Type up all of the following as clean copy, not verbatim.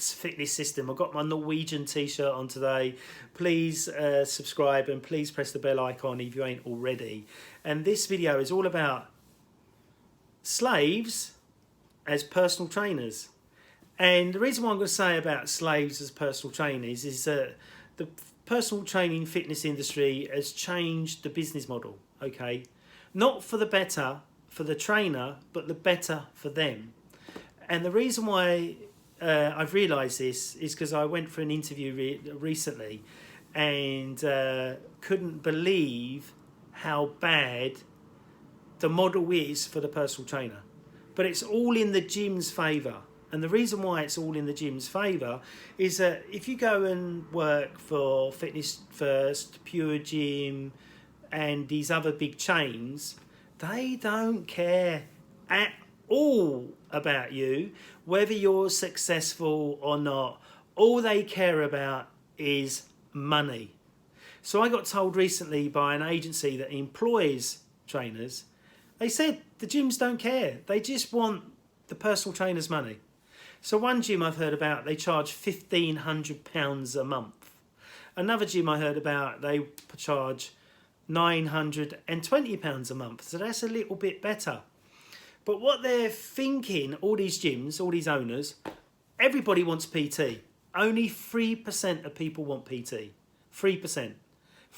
fitness system. I've got my Norwegian t-shirt on today. Please subscribe and please press the bell icon if you ain't already. And this video is all about slaves as personal trainers. And the reason why I'm going to say about slaves as personal trainers is that the personal training fitness industry has changed the business model, okay? Not for the better for the trainer, but the better for them. And the reason why I've realised this is because I went for an interview recently and couldn't believe how bad the model is for the personal trainer. But it's all in the gym's favour. And the reason why it's all in the gym's favour is that if you go and work for Fitness First, Pure Gym, and these other big chains, they don't care at all about you, whether you're successful or not. All they care about is money. So I got told recently by an agency that employs trainers, they said the gyms don't care. They just want the personal trainer's money. So one gym I've heard about, they charge £1,500 a month. Another gym I heard about, they charge £920 a month. So that's a little bit better. But what they're thinking, all these gyms, all these owners, everybody wants PT. Only 3% of people want PT. 3%.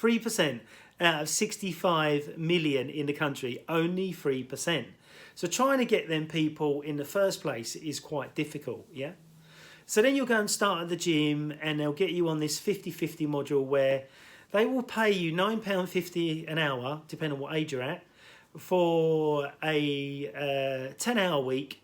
3% out of 65 million in the country, only 3%. So trying to get them people in the first place is quite difficult, yeah? So then you'll go and start at the gym and they'll get you on this 50-50 module where they will pay you £9.50 an hour, depending on what age you're at, for a 10-hour week.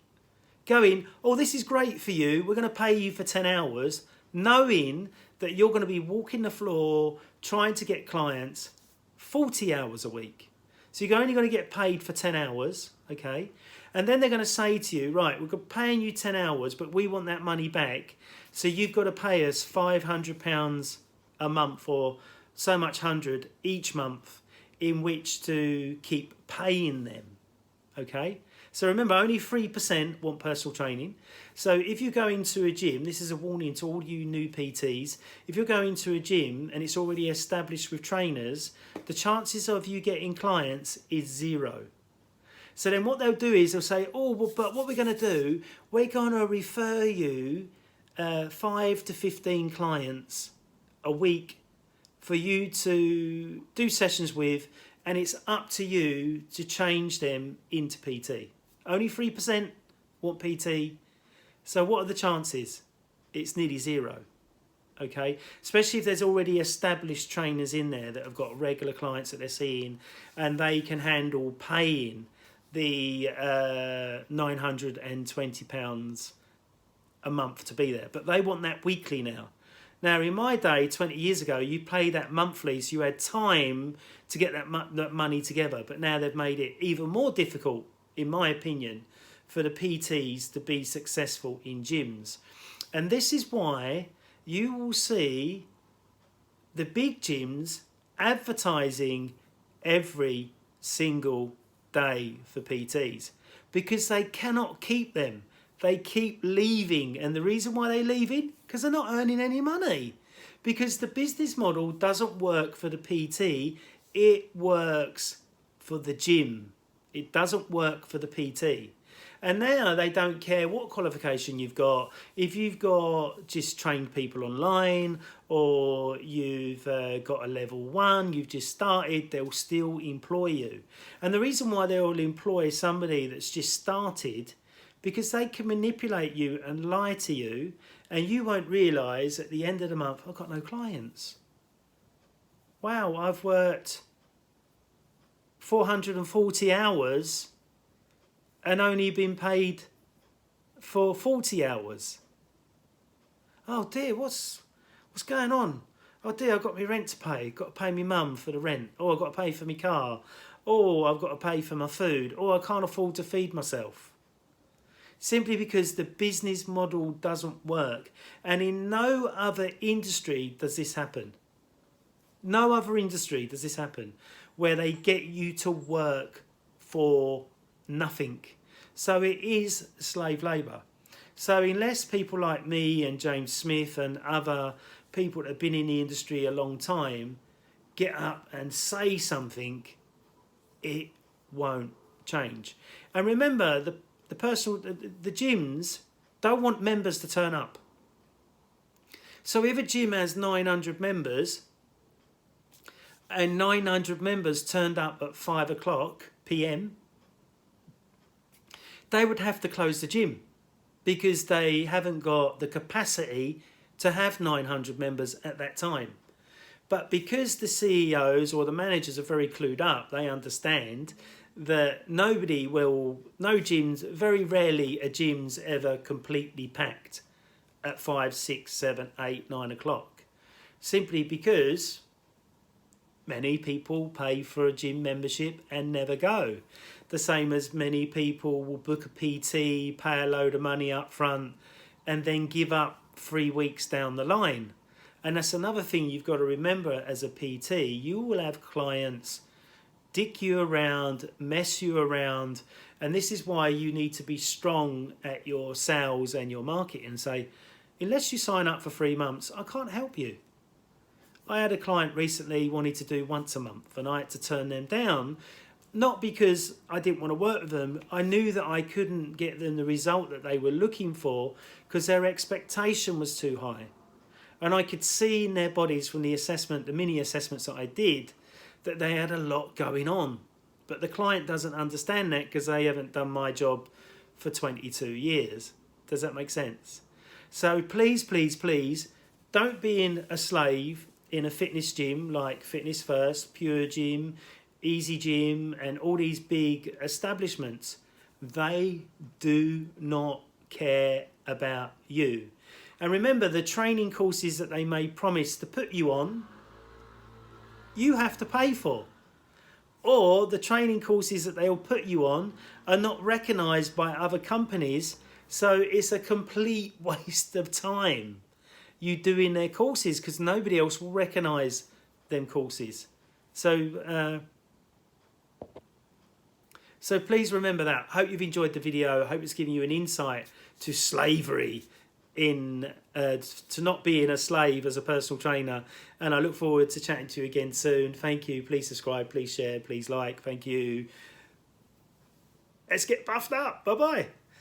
Going, oh, this is great for you. We're going to pay you for 10 hours, knowing that you're going to be walking the floor, trying to get clients 40 hours a week. So you're only going to get paid for 10 hours, okay? And then they're going to say to you, right, we're paying you 10 hours, but we want that money back. So you've got to pay us £500 a month or so much hundred each month in which to keep paying them, okay? So remember, only 3% want personal training. So if you go into a gym, this is a warning to all you new PTs, if you're going to a gym and it's already established with trainers, the chances of you getting clients is 0. So then what they'll do is they'll say, oh, well, but what we're going to do, we're going to refer you 5 to 15 clients a week for you to do sessions with, and it's up to you to change them into PT. Only 3% want PT. So what are the chances? It's nearly 0. Okay, especially if there's already established trainers in there that have got regular clients that they're seeing and they can handle paying the £920 a month to be there. But they want that weekly now. Now, in my day, 20 years ago, you paid that monthly, so you had time to get that money together. But now they've made it even more difficult, in my opinion, for the PTs to be successful in gyms. And this is why you will see the big gyms advertising every single day for PTs because they cannot keep them. They keep leaving. And the reason why they're leaving? Because they're not earning any money. Because the business model doesn't work for the PT. It works for the gym. It doesn't work for the PT. And now they don't care what qualification you've got. If you've got just trained people online or you've got a level 1, you've just started, they'll still employ you. And the reason why they'll employ somebody that's just started, because they can manipulate you and lie to you, and you won't realise at the end of the month, I've got no clients. Wow, I've worked 440 hours and only been paid for 40 hours. Oh dear, what's going on? Oh dear, I've got my rent to pay. Got to pay my mum for the rent. Oh, I've got to pay for my car. Oh, I've got to pay for my food. Oh, I can't afford to feed myself. Simply because the business model doesn't work. And in no other industry does this happen. No other industry does this happen where they get you to work for nothing. So it is slave labour. So unless people like me and James Smith and other people that have been in the industry a long time get up and say something, it won't change. And remember, the gyms don't want members to turn up. So if a gym has 900 members and 900 members turned up at 5 o'clock p.m, they would have to close the gym because they haven't got the capacity to have 900 members at that time. But because the CEOs or the managers are very clued up, they understand that no gyms, very rarely a gym's ever completely packed at 5, 6, 7, 8, 9 o'clock. Simply because many people pay for a gym membership and never go. The same as many people will book a PT, pay a load of money up front, and then give up 3 weeks down the line. And that's another thing you've got to remember as a PT. You will have clients dick you around, mess you around, and this is why you need to be strong at your sales and your marketing and say, unless you sign up for 3 months, I can't help you. I had a client recently wanted to do once a month and I had to turn them down, not because I didn't want to work with them. I knew that I couldn't get them the result that they were looking for because their expectation was too high. And I could see in their bodies from the assessment, the mini assessments that I did, that they had a lot going on. But the client doesn't understand that because they haven't done my job for 22 years. Does that make sense? So please, please, please, don't be a slave in a fitness gym like Fitness First, Pure Gym, Easy Gym, and all these big establishments. They do not care about you. And remember, the training courses that they may promise to put you on, you have to pay for. Or the training courses that they'll put you on are not recognised by other companies, so it's a complete waste of time you doing their courses because nobody else will recognise them courses. So please remember that. I hope you've enjoyed the video. I hope it's given you an insight to slavery, to not being a slave as a personal trainer, and I look forward to chatting to you again soon. Thank you. Please subscribe, please share, please like. Thank you. Let's get buffed up. Bye bye.